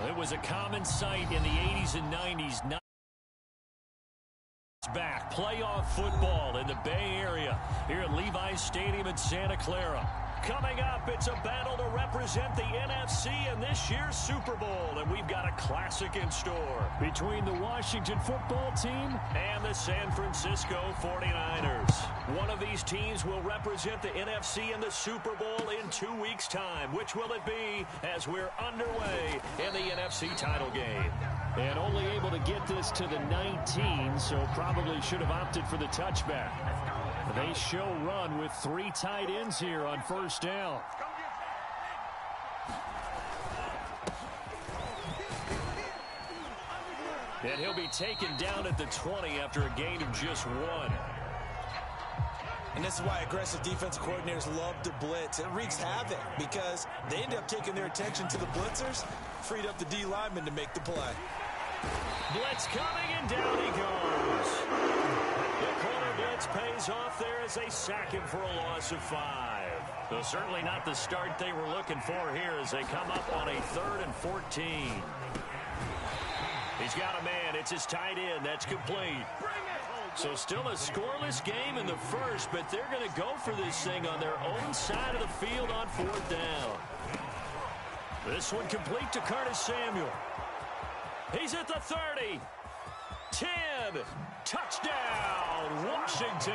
It was a common sight in the 80s and 90s. Back playoff football in the Bay Area here at Levi's Stadium in Santa Clara. Coming up, it's a battle to represent the NFC in this year's Super Bowl, and we've got a classic in store between the Washington football team and the San Francisco 49ers. One of these teams will represent the NFC in the Super Bowl in 2 weeks' time. Which will it be as we're underway in the NFC title game? And only able to get this to the 19, so probably should have opted for the touchback. They show run with 3 tight ends here on first down. And he'll be taken down at the 20 after a gain of just 1. And this is why aggressive defensive coordinators love to blitz. It wreaks havoc because they end up taking their attention to the blitzers, freed up the D lineman to make the play. Blitz coming, and down he goes. The corner blitz pays off there as they sack him for a loss of 5. So certainly not the start they were looking for here as they come up on a 3rd and 14. He's got a man. It's his tight end. That's complete. So still a scoreless game in the first, but they're going to go for this thing on their own side of the field on 4th down. This one complete to Curtis Samuel. He's at the 30. 10. Touchdown, Washington.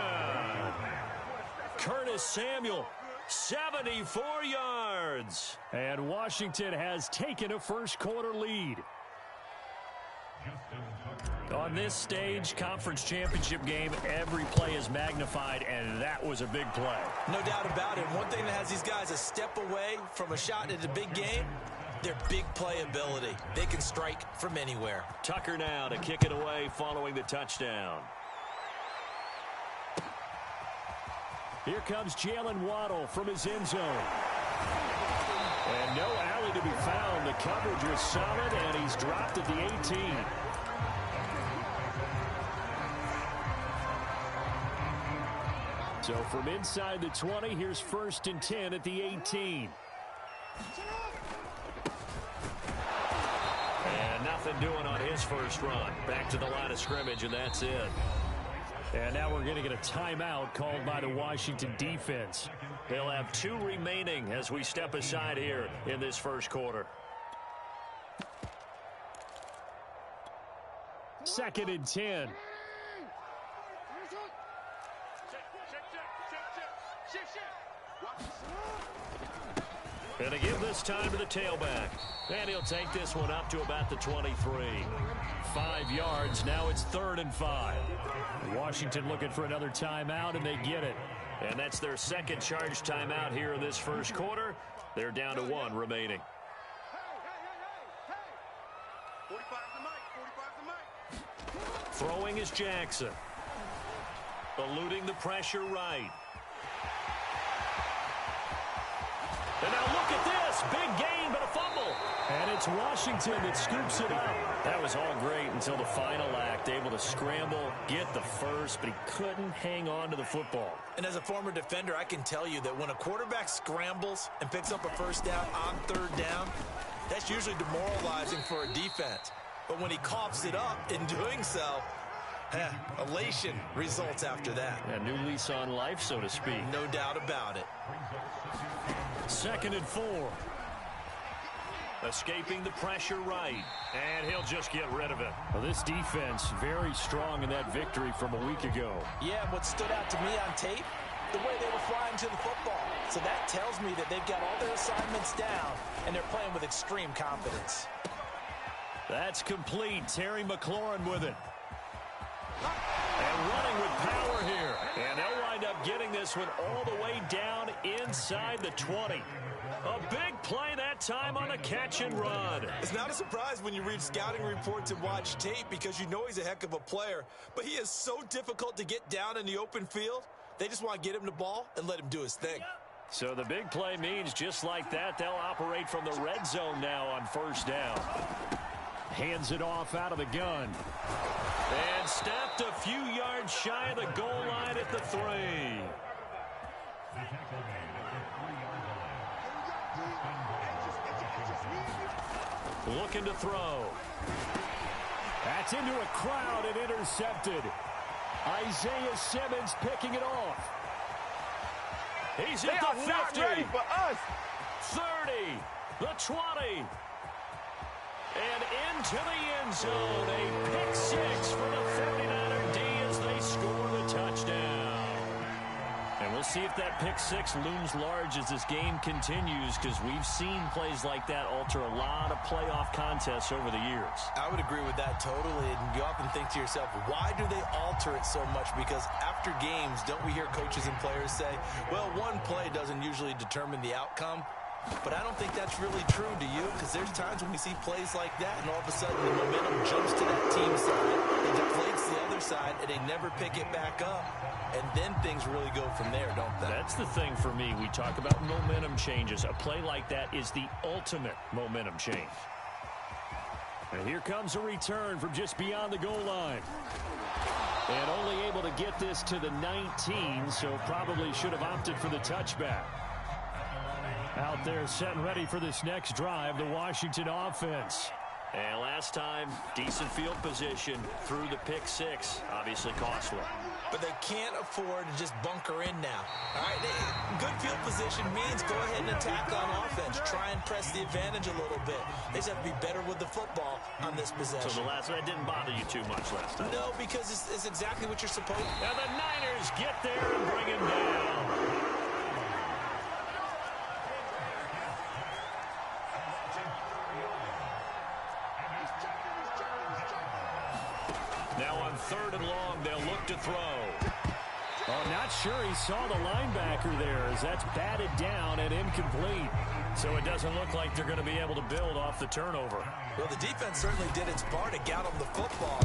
Curtis Samuel, 74 yards. And Washington has taken a first quarter lead. On this stage, conference championship game, every play is magnified, and that was a big play. No doubt about it. One thing that has these guys a step away from a shot at a big game, their big play ability. They can strike from anywhere. Tucker now to kick it away following the touchdown. Here comes Jalen Waddle from his end zone. And no alley to be found. The coverage was solid, and he's dropped at the 18. So from inside the 20, here's 1st and 10 at the 18. And nothing doing on his first run. Back to the line of scrimmage, and that's it. And now we're going to get a timeout called by the Washington defense. They'll have 2 remaining as we step aside here in this first quarter. 2nd and 10. And to give this time to the tailback. And he'll take this one up to about the 23. 5 yards. Now it's 3rd and 5. Washington looking for another timeout, and they get it. And that's their second charge timeout here in this first quarter. They're down to 1 remaining. Throwing is Jackson. Eluding the pressure right. And now look at this. Big gain, but a fumble. And it's Washington that scoops it up. That was all great until the final act. Able to scramble, get the first, but he couldn't hang on to the football. And as a former defender, I can tell you that when a quarterback scrambles and picks up a first down on 3rd down, that's usually demoralizing for a defense. But when he coughs it up in doing so, elation results after that. A new lease on life, so to speak. No doubt about it. 2nd and 4. Escaping the pressure right. And he'll just get rid of it. Well, this defense very strong in that victory from a week ago. Yeah, and what stood out to me on tape, the way they were flying to the football. So that tells me that they've got all their assignments down, and they're playing with extreme confidence. That's complete. Terry McLaurin with it. And running with power here. And they'll wind up getting this one all the way down inside the 20. A big play that time on a catch and run. It's not a surprise when you read scouting reports and watch tape because you know he's a heck of a player. But he is so difficult to get down in the open field. They just want to get him the ball and let him do his thing. So the big play means just like that, they'll operate from the red zone now on 1st down. Hands it off out of the gun. And stopped a few yards shy of the goal line at the 3. looking to throw. That's into a crowd and intercepted. Isaiah Simmons picking it off. He's at the 50. Not ready for us. 30, the 20. And into the end zone. A pick six for the 49er D as they score the touchdown. And we'll see if that pick six looms large as this game continues, because we've seen plays like that alter a lot of playoff contests over the years. I would agree with that totally. And you often think to yourself, why do they alter it so much? Because after games, don't we hear coaches and players say, well, one play doesn't usually determine the outcome? But I don't think that's really true, do you? Because there's times when we see plays like that, and all of a sudden the momentum jumps to that team side, it deflates the other side, and they never pick it back up. And then things really go from there, don't they? That's the thing for me. We talk about momentum changes. A play like that is the ultimate momentum change. And here comes a return from just beyond the goal line. And only able to get this to the 19, so probably should have opted for the touchback. Out there set and ready for this next drive, the Washington offense. And last time, decent field position through the pick six. Obviously costly. But they can't afford to just bunker in now. All right, good field position means go ahead and attack on offense. Try and press the advantage a little bit. They just have to be better with the football on this possession. So that didn't bother you too much last time? No, because it's exactly what you're supposed to. And the Niners get there and bring him down. Now on 3rd and long, they'll look to throw. Oh, not sure he saw the linebacker there as that's batted down and incomplete. So it doesn't look like they're going to be able to build off the turnover. Well, the defense certainly did its part to get them the football.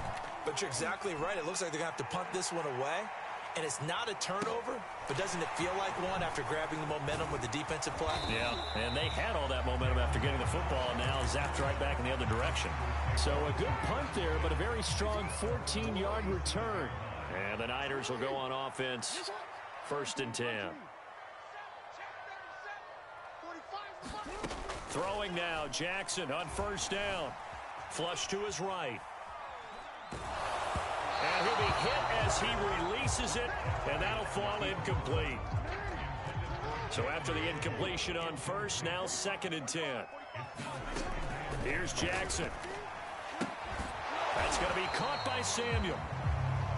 But you're exactly right. It looks like they're going to have to punt this one away. And it's not a turnover, but doesn't it feel like one after grabbing the momentum with the defensive play? Yeah, and they had all that momentum after getting the football, and now zapped right back in the other direction. So a good punt there, but a very strong 14-yard return. And the Niners will go on offense, 1st and 10. Throwing now, Jackson on 1st down. Flush to his right. And he'll be hit as he releases it, and that'll fall incomplete. So after the incompletion on 1st, now 2nd and 10. Here's Jackson. That's going to be caught by Samuel.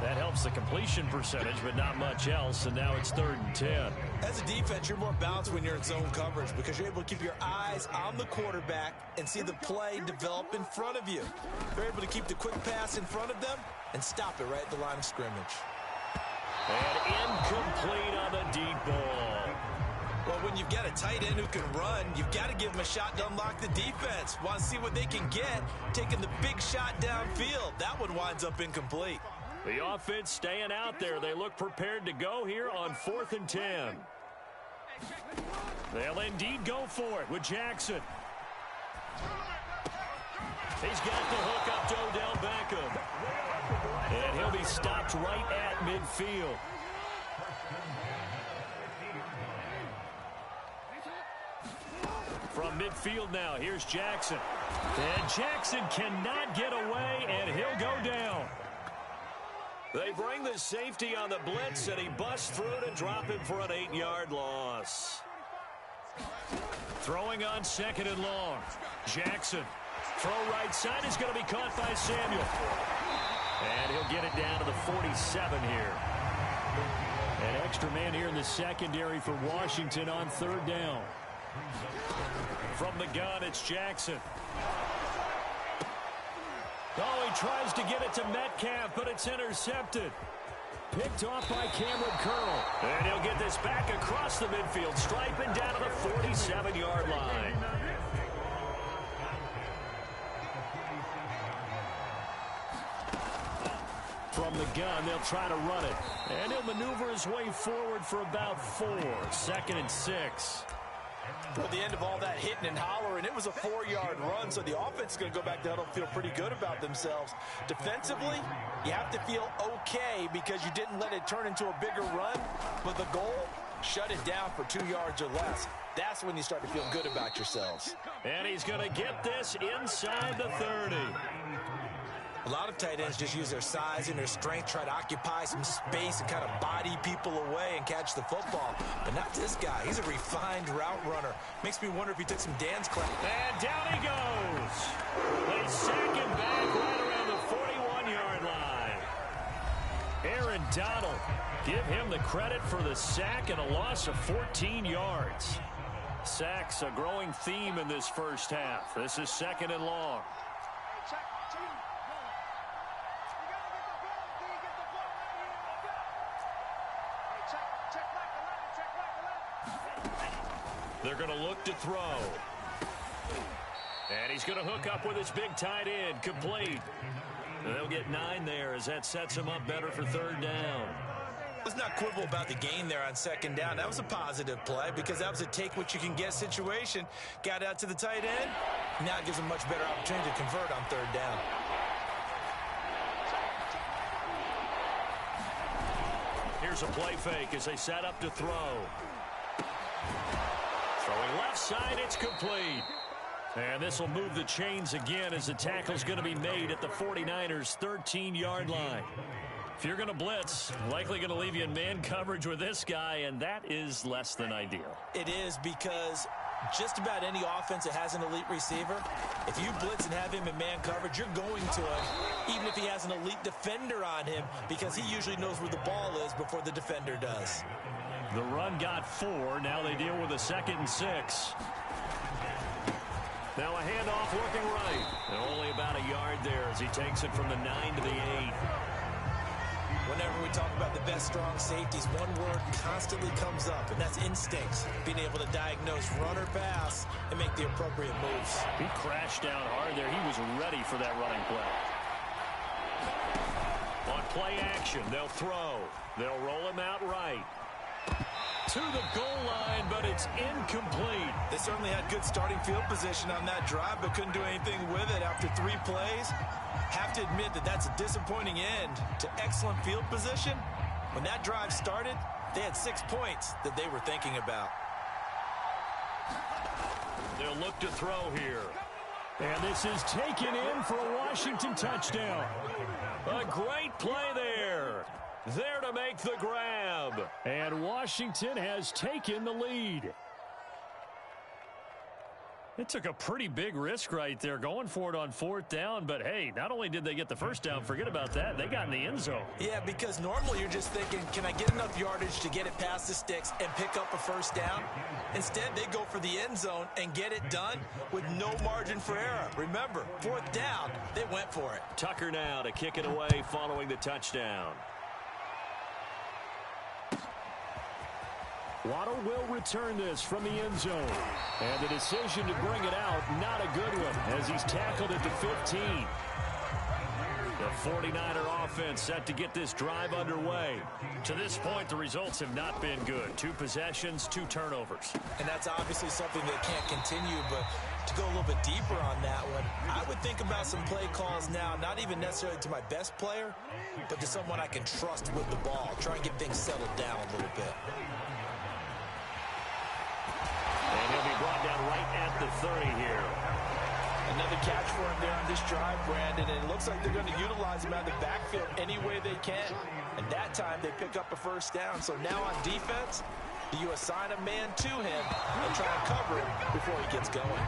That helps the completion percentage, but not much else, and now it's 3rd and 10. As a defense, you're more balanced when you're in zone coverage because you're able to keep your eyes on the quarterback and see the play develop in front of you. You're able to keep the quick pass in front of them and stop it right at the line of scrimmage. And incomplete on the deep ball. Well, when you've got a tight end who can run, you've got to give him a shot to unlock the defense. Want to see what they can get, taking the big shot downfield. That one winds up incomplete. The offense staying out there. They look prepared to go here on 4th and 10. They'll indeed go for it with Jackson. He's got the hook up to Odell Beckham. And he'll be stopped right at midfield. From midfield now, here's Jackson. And Jackson cannot get away, and he'll go down. They bring the safety on the blitz, and he busts through to drop him for an 8-yard loss. Throwing on 2nd and long. Jackson. Throw right side is going to be caught by Samuel. And he'll get it down to the 47 here. An extra man here in the secondary for Washington on 3rd down. From the gun, it's Jackson. Oh, he tries to get it to Metcalf, but it's intercepted. Picked off by Cameron Curl. And he'll get this back across the midfield, striping down to the 47-yard line. From the gun, they'll try to run it. And he'll maneuver his way forward for about 4. 2nd and 6. Well, the end of all that hitting and hollering, it was a 4-yard run, so the offense is going to go back to huddle and feel pretty good about themselves. Defensively, you have to feel okay because you didn't let it turn into a bigger run. But the goal, shut it down for 2 yards or less. That's when you start to feel good about yourselves. And he's going to get this inside the 30. A lot of tight ends just use their size and their strength, try to occupy some space and kind of body people away and catch the football. But not this guy. He's a refined route runner. Makes me wonder if he took some dance class. And down he goes. They sack him back right around the 41-yard line. Aaron Donald, give him the credit for the sack and a loss of 14 yards. Sacks a growing theme in this first half. This is 2nd and long. They're going to look to throw. And he's going to hook up with his big tight end, complete. They'll get 9 there as that sets him up better for 3rd down. Let's not quibble about the gain there on 2nd down. That was a positive play because that was a take-what-you-can-get situation. Got out to the tight end. Now it gives him a much better opportunity to convert on 3rd down. Here's a play fake as they set up to throw. Throwing left side, it's complete. And this will move the chains again as the tackle's going to be made at the 49ers' 13-yard line. If you're going to blitz, likely going to leave you in man coverage with this guy, and that is less than ideal. It is because just about any offense that has an elite receiver, if you blitz and have him in man coverage, you're going to him, even if he has an elite defender on him, because he usually knows where the ball is before the defender does. The run got 4. Now they deal with a 2nd and 6. Now a handoff looking right. And only about a yard there as he takes it from the 9 to the 8. Whenever we talk about the best strong safeties, one word constantly comes up, and that's instincts. Being able to diagnose run or pass and make the appropriate moves. He crashed down hard there. He was ready for that running play. On play action, they'll throw. They'll roll him out right. To the goal line, but it's incomplete. They certainly had good starting field position on that drive, but couldn't do anything with it after 3 plays. Have to admit that that's a disappointing end to excellent field position. When that drive started, they had 6 points that they were thinking about. They'll look to throw here. And this is taken in for a Washington touchdown. A great play there. There to make the grab. And Washington has taken the lead. It took a pretty big risk right there going for it on 4th down. But, hey, not only did they get the first down, forget about that, they got in the end zone. Yeah, because normally you're just thinking, can I get enough yardage to get it past the sticks and pick up a first down? Instead, they go for the end zone and get it done with no margin for error. Remember, 4th down, they went for it. Tucker now to kick it away following the touchdown. Waddle will return this from the end zone. And the decision to bring it out, not a good one, as he's tackled at the 15. The 49er offense set to get this drive underway. To this point, the results have not been good. 2 possessions, 2 turnovers. And that's obviously something that can't continue, but to go a little bit deeper on that one, I would think about some play calls now, not even necessarily to my best player, but to someone I can trust with the ball. Try and get things settled down a little bit. And he'll be brought down right at the 30 here. Another catch for him there on this drive, Brandon, and it looks like they're going to utilize him out of the backfield any way they can. And that time they pick up a first down. So now on defense, do you assign a man to him and try and cover him before he gets going?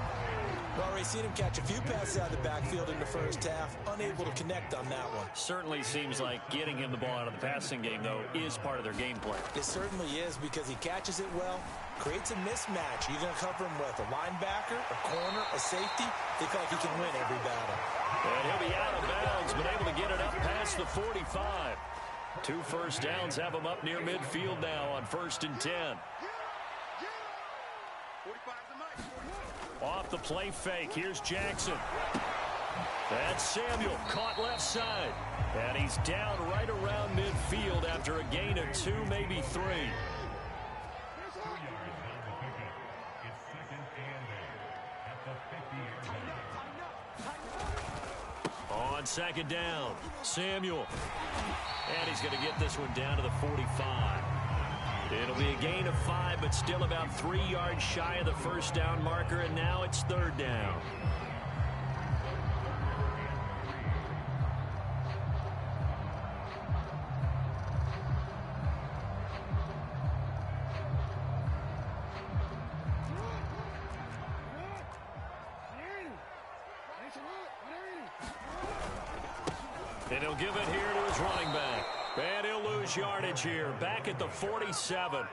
We've already seen him catch a few passes out of the backfield in the first half, unable to connect on that one. Certainly seems like getting him the ball out of the passing game, though, is part of their game plan. It certainly is because he catches it well, creates a mismatch. You're going to cover him with a linebacker, a corner, a safety. They feel like he can win every battle. And he'll be out of bounds, but able to get it up past the 45. 2 first downs have him up near midfield now on 1st and 10. Off the play fake, here's Jackson. That's Samuel, caught left side. And he's down right around midfield after a gain of 2, maybe 3. On 2nd down, Samuel. And he's going to get this one down to the 45. It'll be a gain of 5, but still about 3 yards shy of the first down marker, and now it's 3rd down. And he'll give it here to his running back. And he'll lose yardage here. Back at the 47.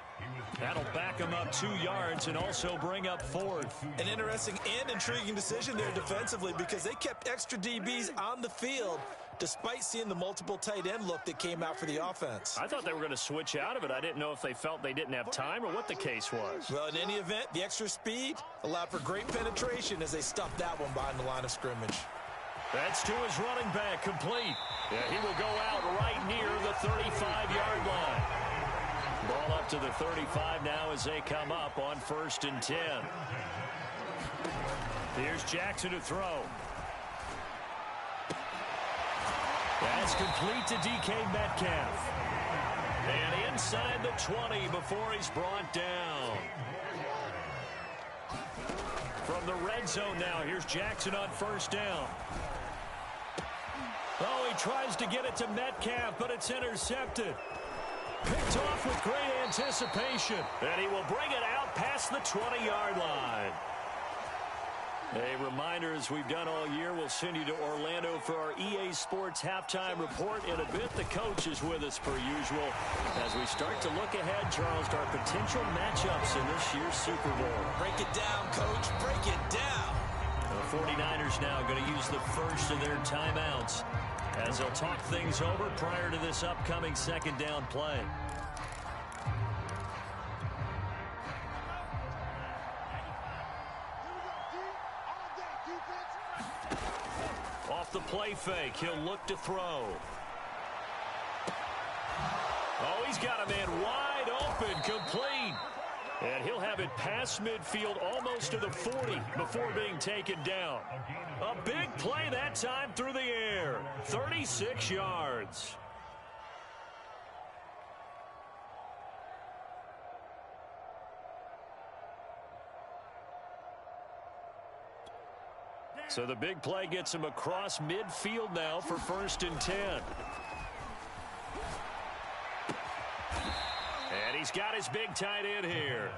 That'll back him up 2 yards and also bring up 4th. An interesting and intriguing decision there defensively because they kept extra DBs on the field despite seeing the multiple tight end look that came out for the offense. I thought they were going to switch out of it. I didn't know if they felt they didn't have time or what the case was. Well, in any event, the extra speed allowed for great penetration as they stuffed that one behind the line of scrimmage. That's to his running back, complete. Yeah, he will go out right near the 35-yard line. Ball up to the 35 now as they come up on 1st and 10. Here's Jackson to throw. That's complete to DK Metcalf. And inside the 20 before he's brought down. From the red zone now, here's Jackson on 1st down. Oh, he tries to get it to Metcalf, but it's intercepted. Picked off with great anticipation. And he will bring it out past the 20-yard line. A reminder, as we've done all year, we'll send you to Orlando for our EA Sports halftime report. In a bit, the coach is with us per usual as we start to look ahead, Charles, to our potential matchups in this year's Super Bowl. Break it down, Coach. Break it down. The 49ers now going to use the first of their timeouts as they'll talk things over prior to this upcoming 2nd down play. Off the play fake, he'll look to throw. Oh, he's got a man wide open, complete. And he'll have it past midfield almost to the 40 before being taken down. A big play that time through the air. 36 yards. So the big play gets him across midfield now for 1st and 10. And he's got his big tight end here.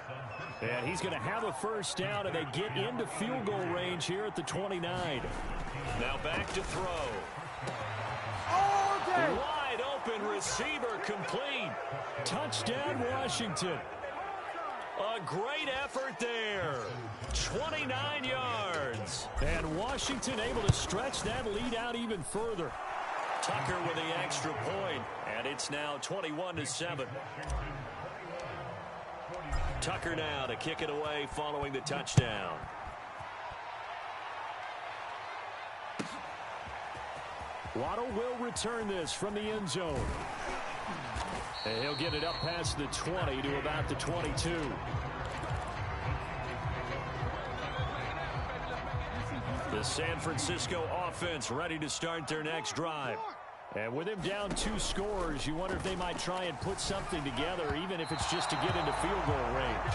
And he's going to have a 1st down, and they get into field goal range here at the 29. Now back to throw. Wide open receiver, complete. Touchdown, Washington. A great effort there. 29 yards. And Washington able to stretch that lead out even further. Tucker with the extra point, and it's now 21-7. Tucker now to kick it away following the touchdown. Waddle will return this from the end zone. And he'll get it up past the 20 to about the 22. The San Francisco offense ready to start their next drive. And with him down 2 scores, you wonder if they might try and put something together, even if it's just to get into field goal range.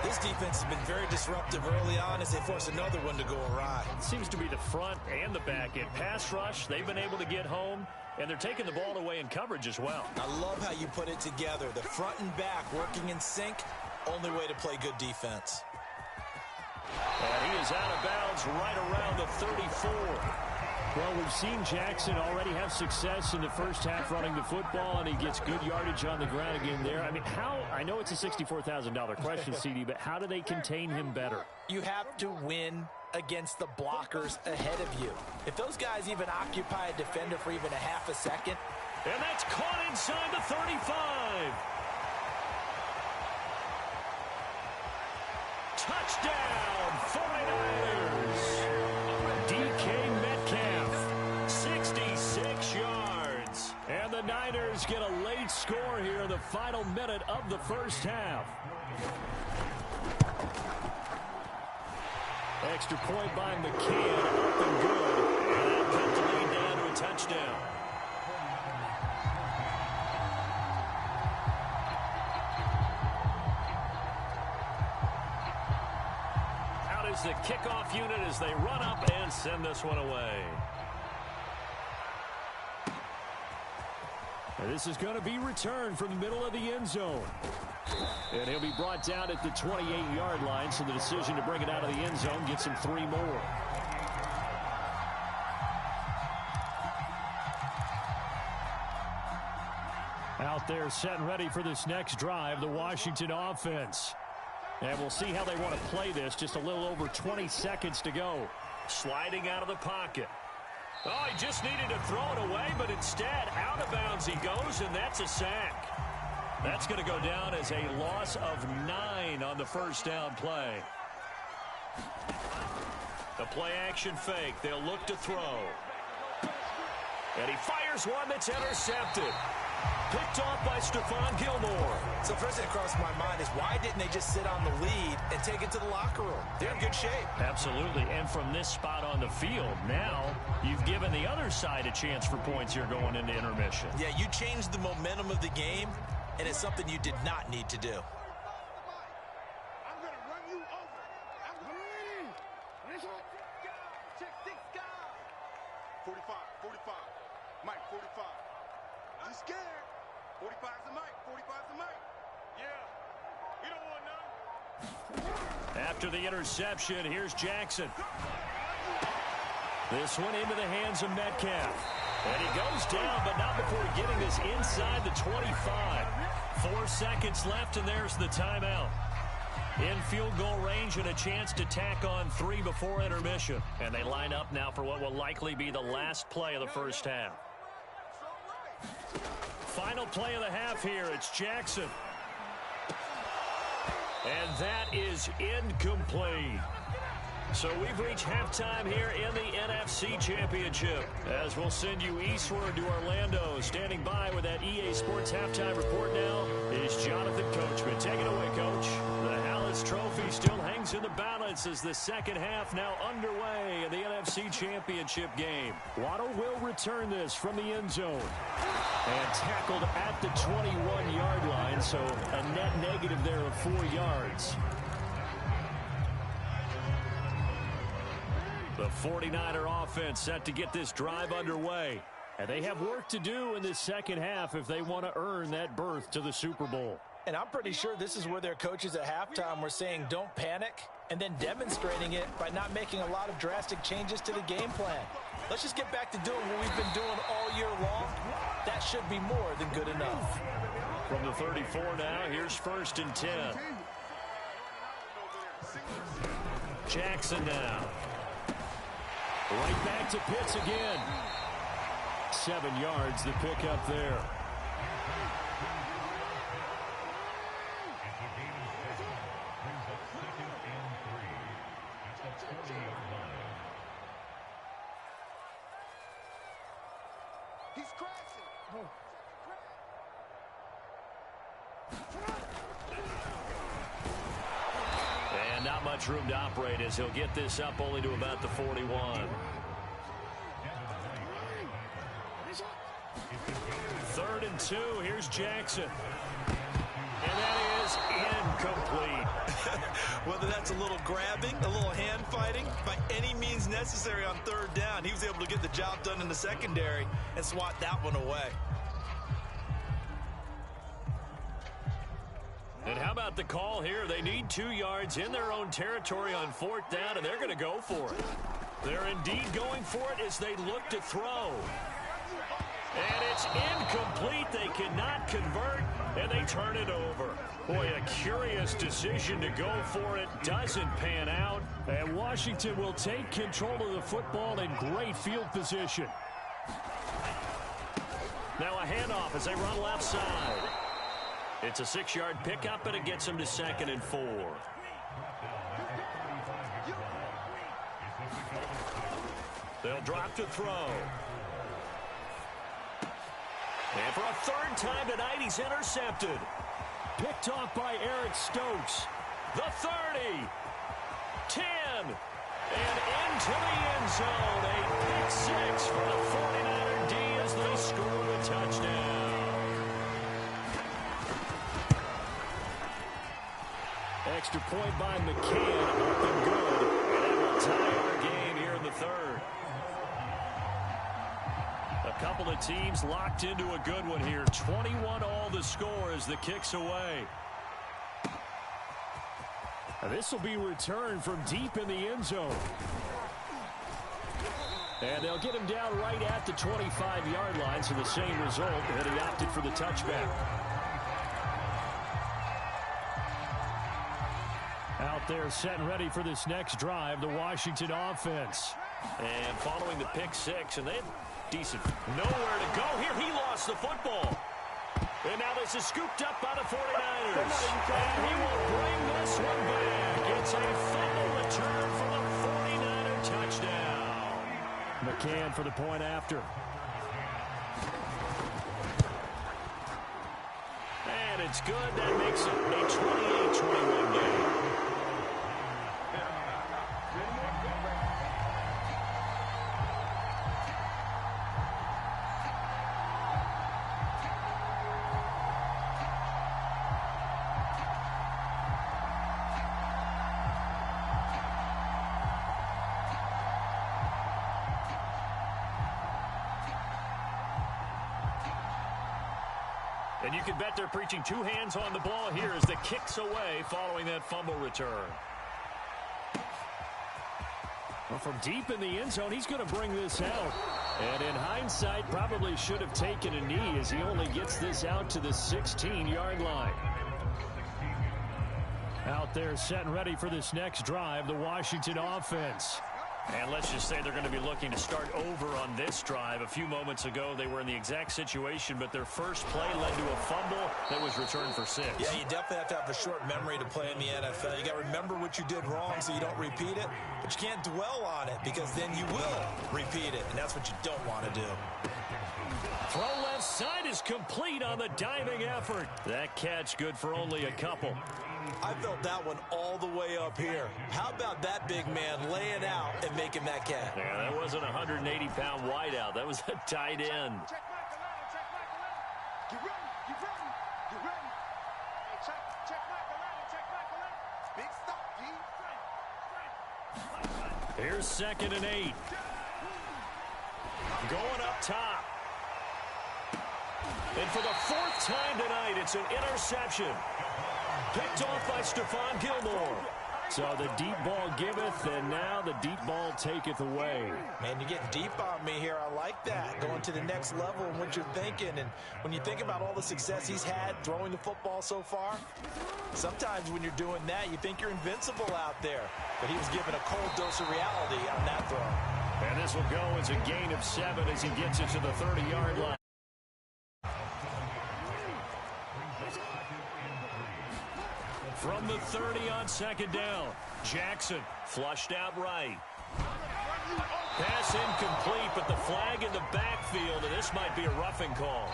This defense has been very disruptive early on as they force another one to go awry. It seems to be the front and the back end. Pass rush, they've been able to get home, and they're taking the ball away in coverage as well. I love how you put it together. The front and back working in sync, only way to play good defense. And he is out of bounds right around the 34. Well, we've seen Jackson already have success in the first half running the football, and he gets good yardage on the ground again there. I mean, I know it's a $64,000 question, CD, but how do they contain him better? You have to win against the blockers ahead of you. If those guys even occupy a defender for even a half a second. And that's caught inside the 35. Touchdown, 49ers. DK Metcalf, 66 yards. And the Niners get a late score here in the final minute of the first half. Extra point by McCann, up and good. And that put the lead down to a touchdown. is the kickoff unit as they run up and send this one away. And this is going to be returned from the middle of the end zone. And he'll be brought down at the 28-yard line, so the decision to bring it out of the end zone gets him 3 more. Out there set and ready for this next drive, the Washington offense. And we'll see how they want to play this. Just a little over 20 seconds to go. Sliding out of the pocket. Oh, he just needed to throw it away, but instead, out of bounds he goes, and that's a sack. That's going to go down as a loss of 9 on the first down play. The play action fake. They'll look to throw. And he fires one that's intercepted. Picked off by Stephon Gilmore. So first thing that crossed my mind is why didn't they just sit on the lead and take it to the locker room? They're in good shape. Absolutely. And from this spot on the field, now you've given the other side a chance for points here going into intermission. Yeah, you changed the momentum of the game, and it's something you did not need to do. I'm going to run you over. I'm going to check 6 guys. 45, 45. Mike, 45. You scared? 45's the mic. 45's the mic. Yeah. We don't want none. After the interception, here's Jackson. This one into the hands of Metcalf. And he goes down, but not before getting this inside the 25. 4 seconds left, and there's the timeout. In field goal range and a chance to tack on 3 before intermission. And they line up now for what will likely be the last play of the first half. Final play of the half here. It's Jackson. And that is incomplete. So we've reached halftime here in the NFC Championship. As we'll send you eastward to Orlando. Standing by with that EA Sports halftime report now is Jonathan Coachman. Take it away, Coach. The Hallis Trophy still hangs in the balance as the second half now underway in the NFC Championship game. Waddle will return this from the end zone. And tackled at the 21-yard line, so a net negative there of 4 yards. The 49er offense set to get this drive underway. And they have work to do in this second half if they want to earn that berth to the Super Bowl. And I'm pretty sure this is where their coaches at halftime were saying don't panic, and then demonstrating it by not making a lot of drastic changes to the game plan. Let's just get back to doing what we've been doing all year long. That should be more than good enough. From the 34 now, here's 1st and 10. Jackson now. Right back to Pitts again. 7 yards, the pickup there. He's crashing. And not much room to operate as he'll get this up only to about the 41. 3rd and 2. Here's Jackson. And that is incomplete. Whether that's a little grabbing, a little hand fighting, by any means necessary on 3rd down, he was able to get the job done in the secondary and swat that one away. And how about the call here? They need 2 yards in their own territory on 4th down, and they're going to go for it. They're indeed going for it as they look to throw. And it's incomplete. They cannot convert, and they turn it over. Boy, a curious decision to go for it. Doesn't pan out. And Washington will take control of the football in great field position. Now a handoff as they run left side. It's a 6-yard pickup, and it gets them to 2nd and 4. They'll drop to throw. And for a 3rd time tonight, he's intercepted. Picked off by Eric Stokes. The 30. 10. And into the end zone. A pick 6 for the 49er D as they score the touchdown. Extra point by McCann. Up and good. teams locked into a good one here. 21 all the score as the kick's away. This will be returned from deep in the end zone. And they'll get him down right at the 25-yard line, so the same result, and he opted for the touchback. Out there set and ready for this next drive, the Washington offense. And following the pick six, and they had decent nowhere to go here. He lost the football. And now this is scooped up by the 49ers. And he will bring this one back. It's a fumble return for the 49er touchdown. McCann for the point after. And it's good. That makes it a 28-21 game. And you can bet they're preaching two hands on the ball here as the kick's away following that fumble return. Well, from deep in the end zone, he's going to bring this out. And in hindsight, probably should have taken a knee as he only gets this out to the 16-yard line. Out there set and ready for this next drive, the Washington offense. And let's just say they're going to be looking to start over on this drive. A few moments ago, they were in the exact situation, but their first play led to a fumble that was returned for 6. Yeah, you definitely have to have a short memory to play in the NFL. You got to remember what you did wrong so you don't repeat it, but you can't dwell on it because then you will repeat it, and that's what you don't want to do. Throw left side is complete on the diving effort. That catch good for only a couple. I felt that one all the way up here. How about that big man laying out and making that catch? Yeah, that wasn't a 180-pound wideout. That was a tight end. Check Michael Allen. Get ready. Hey, check Michael Allen. Big stop, D. Here's 2nd and 8. Going up top. And for the 4th time tonight, it's an interception. Picked off by Stephon Gilmore. So the deep ball giveth, and now the deep ball taketh away. Man, you're getting deep on me here. I like that. Going to the next level and what you're thinking. And when you think about all the success he's had throwing the football so far, sometimes when you're doing that, you think you're invincible out there. But he was given a cold dose of reality on that throw. And this will go as a gain of 7 as he gets it to the 30-yard line. From the 30 on 2nd down, Jackson flushed out right. Pass incomplete, but the flag in the backfield, and this might be a roughing call.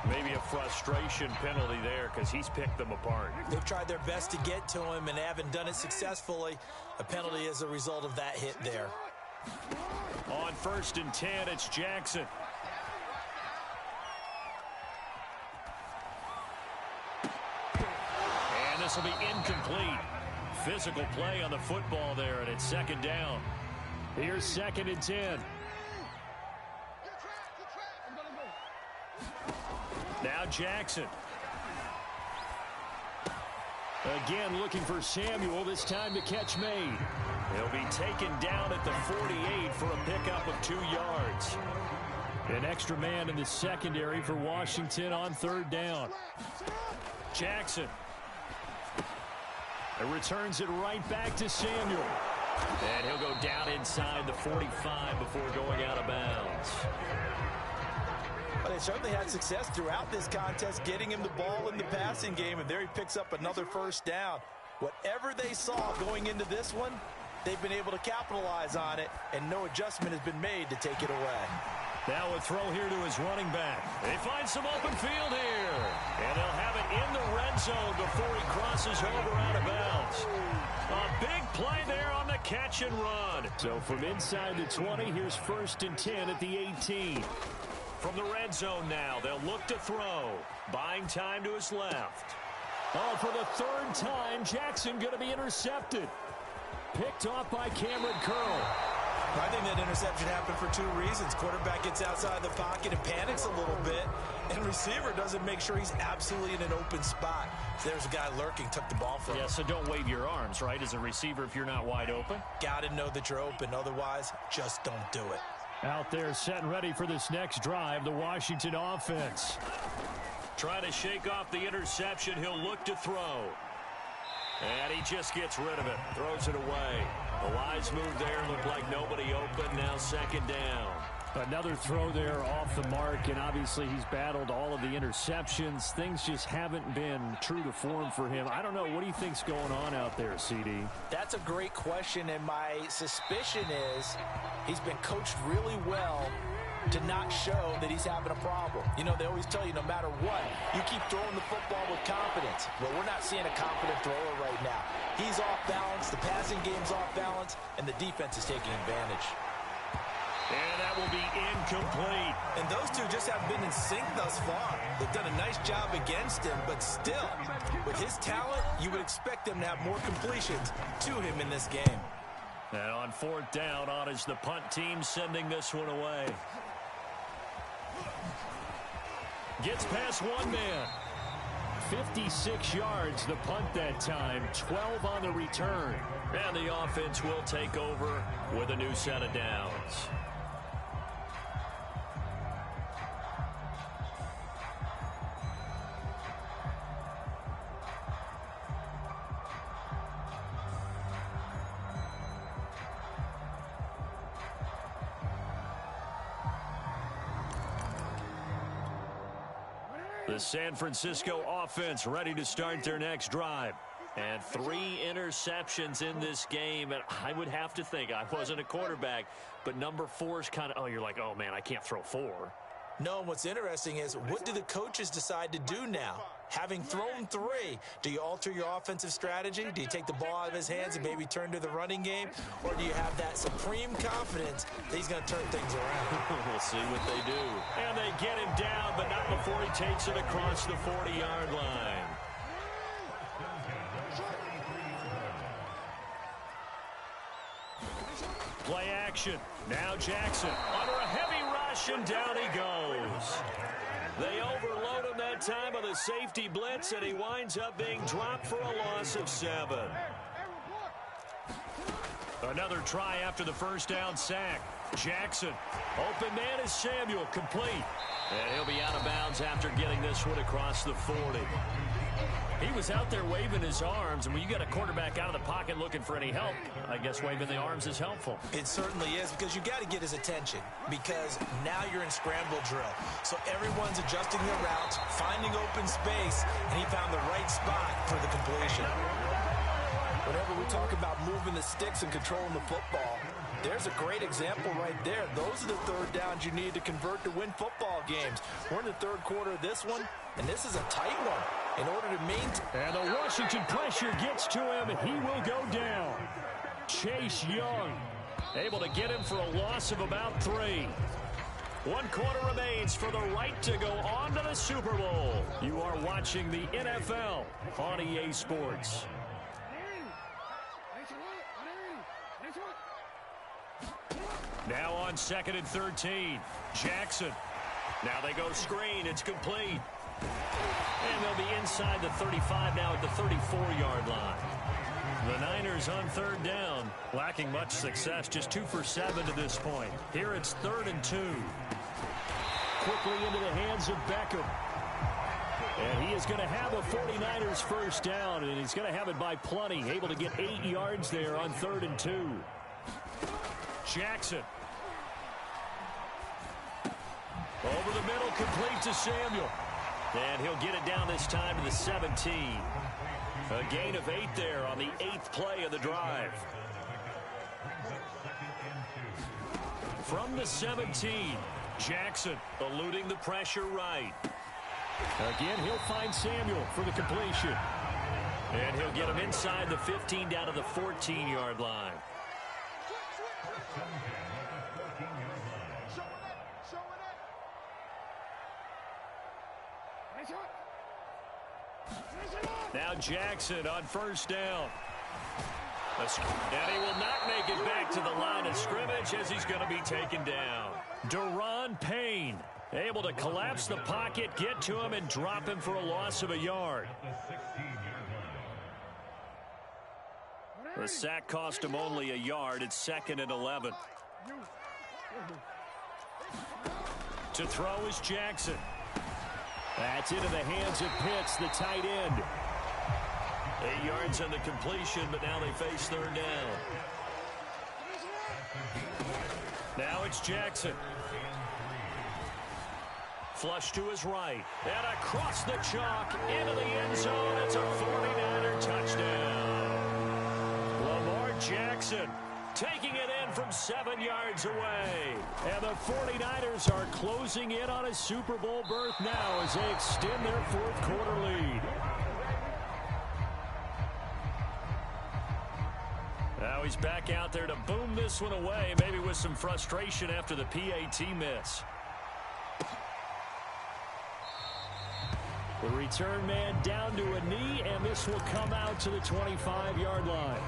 Maybe a frustration penalty there because he's picked them apart. They've tried their best to get to him and haven't done it successfully. A penalty as a result of that hit there. On 1st and 10, it's Jackson. This will be incomplete. Physical play on the football there, and it's 2nd down. Here's 2nd and 10. Now Jackson. Again looking for Samuel, this time the catch made. He'll be taken down at the 48 for a pickup of 2 yards. An extra man in the secondary for Washington on 3rd down. Jackson. It returns it right back to Samuel. And he'll go down inside the 45 before going out of bounds. Well, they certainly had success throughout this contest, getting him the ball in the passing game, and there he picks up another 1st down. Whatever they saw going into this one, they've been able to capitalize on it, and no adjustment has been made to take it away. Now a throw here to his running back. They find some open field here. And they'll have it in the red zone before he crosses over out of bounds. A big play there on the catch and run. So from inside the 20, here's 1st and 10 at the 18. From the red zone now, they'll look to throw. Buying time to his left. Oh, for the 3rd time, Jackson going to be intercepted. Picked off by Cameron Curl. I think that interception happened for two reasons. Quarterback gets outside the pocket and panics a little bit, and receiver doesn't make sure he's absolutely in an open spot. So there's a guy lurking, took the ball from him. Yeah, so don't wave your arms, right, as a receiver if you're not wide open. Got to know that you're open. Otherwise, just don't do it. Out there set and ready for this next drive, the Washington offense. Trying to shake off the interception. He'll look to throw. And he just gets rid of it. Throws it away. The wise move there. Looked like nobody open. Now second down. Another throw there off the mark, and obviously he's battled all of the interceptions. Things just haven't been true to form for him. I don't know. What do you think's going on out there, CD? That's a great question, and my suspicion is he's been coached really well to not show that he's having a problem. You know, they always tell you no matter what, you keep throwing the football with confidence. Well, we're not seeing a confident thrower right now. He's off balance, the passing game's off balance, and the defense is taking advantage. And that will be incomplete. And those two just haven't been in sync thus far. They've done a nice job against him, but still, with his talent, you would expect them to have more completions to him in this game. And on fourth down, on is the punt team sending this one away. Gets past one man. 56 yards the punt that time. 12 on the return. And the offense will take over with a new set of downs. The San Francisco offense ready to start their next drive. And 3 interceptions in this game. And I would have to think, I wasn't a quarterback, but number 4 is kind of, you're like, oh, man, I can't throw 4. No, and what's interesting is, what do the coaches decide to do now? Having thrown 3, do you alter your offensive strategy? Do you take the ball out of his hands and maybe turn to the running game? Or do you have that supreme confidence that he's going to turn things around? We'll see what they do. And they get him down, but not before he takes it across the 40-yard line. Play action. Now Jackson under a heavy rush, and down he goes. They overload him that time on the safety blitz, and he winds up being dropped for a loss of 7. Another try after the first down sack. Jackson. Open man is Samuel. Complete. And he'll be out of bounds after getting this one across the 40. He was out there waving his arms, and when you got a quarterback out of the pocket looking for any help, I guess waving the arms is helpful. It certainly is, because you got to get his attention, because now you're in scramble drill. So everyone's adjusting their routes, finding open space, and he found the right spot for the completion. Whenever we talk about moving the sticks and controlling the football, there's a great example right there. Those are the third downs you need to convert to win football games. We're in the third quarter of this one, and this is a tight one. In order to maintain... And the Washington pressure gets to him, and he will go down. Chase Young able to get him for a loss of about 3. 1 quarter remains for the right to go on to the Super Bowl. You are watching the NFL on EA Sports. Now on 2nd and 13. Jackson. Now they go screen. It's complete. And they'll be inside the 35 now at the 34-yard line. The Niners on 3rd down, lacking much success, just 2 for 7 to this point. Here it's 3rd and 2. Quickly into the hands of Beckham. And he is going to have a 49ers first down, and he's going to have it by plenty. Able to get 8 yards there on 3rd and 2. Jackson. Over the middle, complete to Samuel. And he'll get it down this time to the 17. A gain of 8 there on the 8th play of the drive. From the 17, Jackson eluding the pressure right. Again, he'll find Samuel for the completion. And he'll get him inside the 15 down to the 14-yard line. Now Jackson on first down. And he will not make it back to the line of scrimmage as he's going to be taken down. Deron Payne able to collapse the pocket, get to him, and drop him for a loss of a yard. The sack cost him only a yard. It's 2nd and 11. To throw is Jackson. That's into the hands of Pitts, the tight end. 8 yards on the completion, but now they face 3rd down. Now it's Jackson. Flush to his right. And across the chalk into the end zone. It's a 49er touchdown. Lamar Jackson taking it in from 7 yards away. And the 49ers are closing in on a Super Bowl berth now as they extend their 4th quarter lead. Now he's back out there to boom this one away, maybe with some frustration after the PAT miss. The return man down to a knee, and this will come out to the 25-yard line.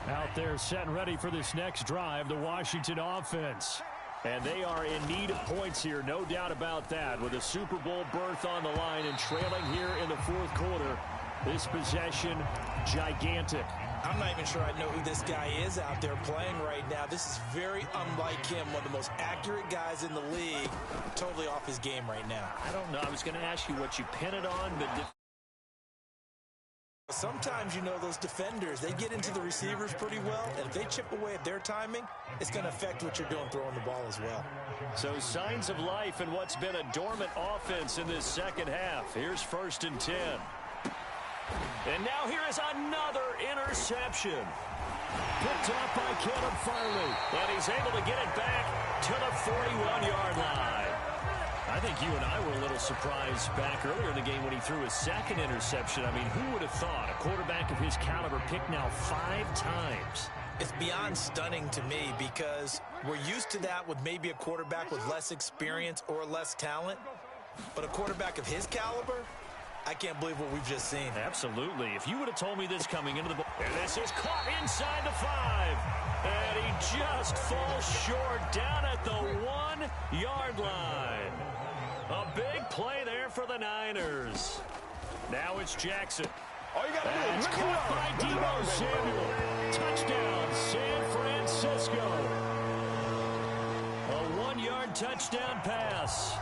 Out there set and ready for this next drive, the Washington offense. And they are in need of points here, no doubt about that, with a Super Bowl berth on the line and trailing here in the 4th quarter. This possession, gigantic. I'm not even sure I know who this guy is out there playing right now. This is very unlike him, one of the most accurate guys in the league. Totally off his game right now. I don't know. I was going to ask you what you pin it on, but sometimes, you know, those defenders, they get into the receivers pretty well, and if they chip away at their timing, it's going to affect what you're doing throwing the ball as well. So signs of life in what's been a dormant offense in this 2nd half. Here's 1st and 10. And now here is another interception. Picked up by Caleb Farley. And he's able to get it back to the 41-yard line. I think you and I were a little surprised back earlier in the game when he threw his 2nd interception. I mean, who would have thought a quarterback of his caliber picked now 5 times? It's beyond stunning to me because we're used to that with maybe a quarterback with less experience or less talent. But a quarterback of his caliber, I can't believe what we've just seen. Absolutely. If you would have told me this coming into the ball. And this is caught inside the 5. And he just falls short down at the 1-yard line. A big play there for the Niners. Now it's Jackson. All you got to do is caught by Deebo Samuel. Touchdown, San Francisco. A 1-yard touchdown pass.